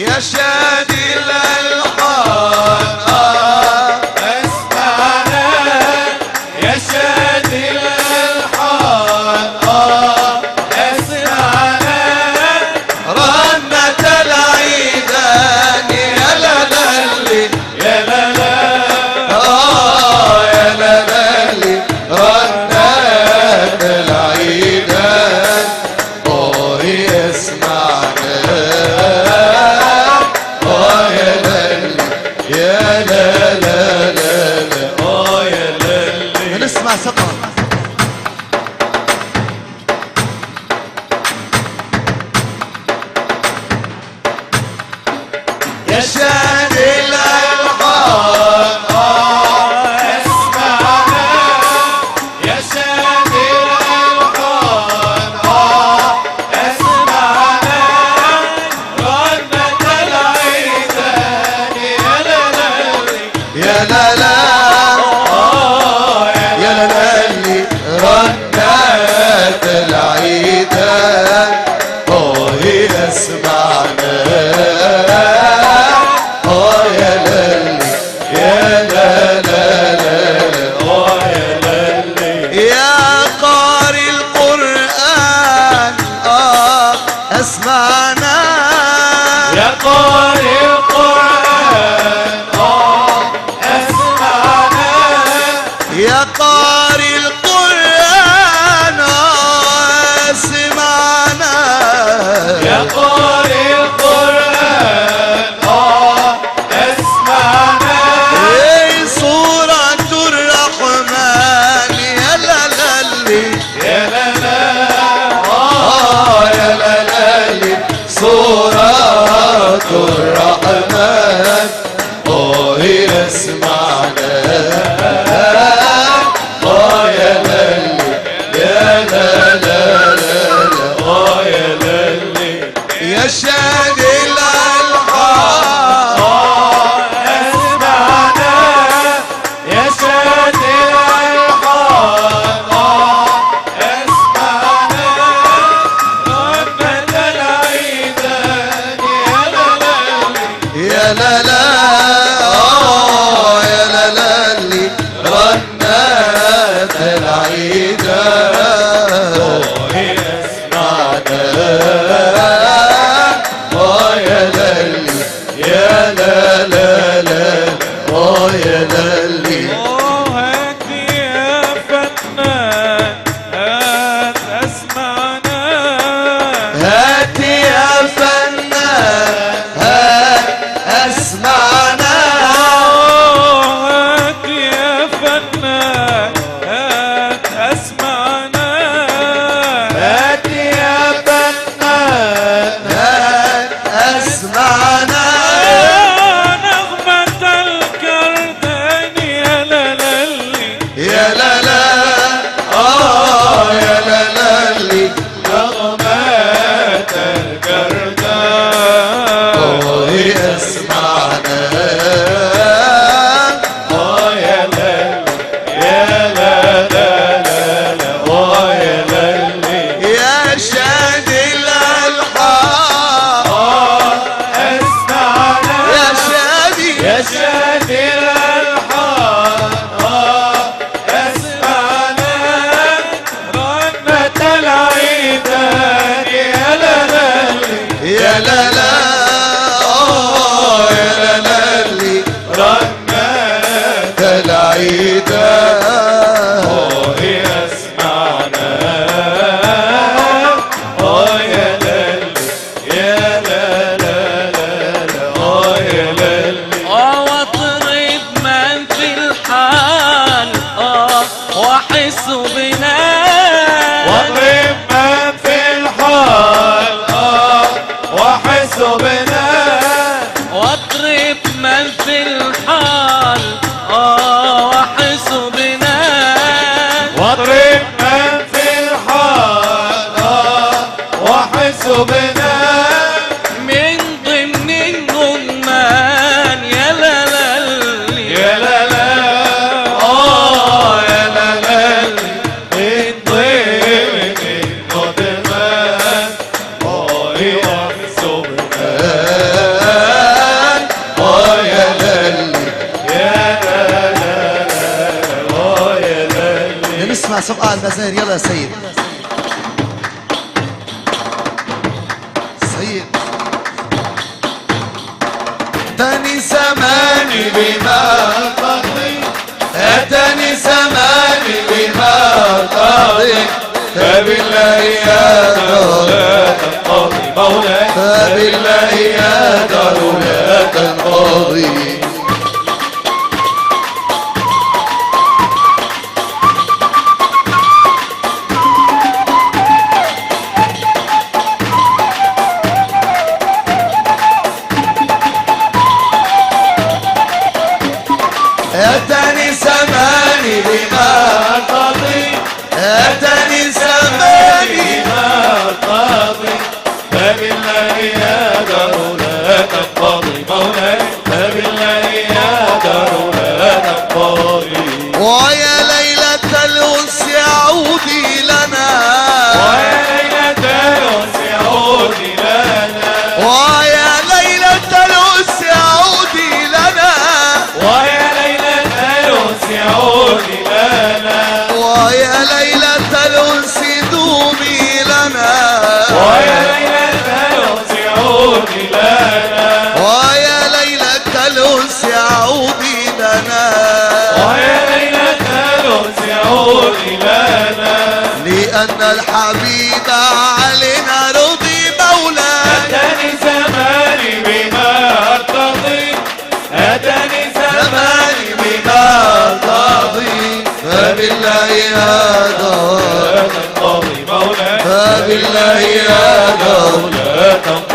يا شادي الألحان اسمعنا يا شادي الألحان اسمعنا رنة العيدان يا لالي يا لالا يا لالي رنة العيدان يسمعنا يا لالي يا لا لا لا لا يا للي نسمع سقرة يا شادي الألحان اسمعنا يا شادي الألحان اسمعنا رنة العيدان يا للي يا لا لا يا لا لالي رنة العيدان يسمعنا يا لالي يا لا لا لا يا للي يا قارئ القرآن اسمعنا يا قارئ القرآن اسمعنا يا قارئ القرآن اسمعنا يا قارئ القرآن اسمعنا سورة الرحمن يا لالي يا لالا يا لالي سورة الرحمن يسمعنا يا لالي يا لا لا لا يا للي يا شادي الألحان اسمعنا يا شادي الألحان اسمعنا رنة العيدان يا للي يا لا لا يا لا لالي رنة العيدان اسمعنا يا لالي يا لا لا لا يا لالي هات يا فنان هات اسمعنا هات يا فنان هات اسمعنا هات يا فنان هات اسمعنا هات يا فنان هات اسمعنا نغمة الكردان يا لالي يا لا لا يا لا لالي نغمة الكردان اسمعنا يا لالي يا لا لا لا لا يا لالي يا شادي الألحان اسمعنا يا شادي يا شادي الألحان اسمعنا رنة العيدان يا لالي يا لا لا يا لا لالي رنة العيدان اسمعنا يا لالي يا لا لا لا لا يا لالي واطرب من في الحال واحس بنا واضرب من في الحال واحس بنا واطرب من في الحال واحس بنا واضرب من في الحال واحس بنا من ضمن الجمان يا لالي يا لا لا يا لا لا من ضمن القدمان يحس بنا اسمع سؤال مزاهر يلا يا سيد. سيد اتاني زماني بما قضي، اتاني زماني بما قضي، فبالله يا دار لا تنقضي مولاي، فبالله يا دار لا تنقضي. اتاني زماني بما قضي، اتاني زماني بما قضي، فبالله يا دار لا تنقضي مولاي، فبالله يا دار لا تنقضي. ويا ليلة الأنس عودي لنا، ويا ليلة الأنس عودي لنا، ويا ليلة الأنس عودي لنا، ويا ليلة الأنس عودي لنا، ويا ليلة الأنس دومي لنا، ويا ليلة الأنس عودي لنا، ويا ليلة الأنس عودي لنا، ويا ليلة الأنس عودي لنا، لأن الحبيب علينا رضي مولاي. أتاني زماني بما قضي، أتاني زماني بما قضي، فبالله يا دار لا تنقضي مولاي، فبالله يا دار لا تنقضي.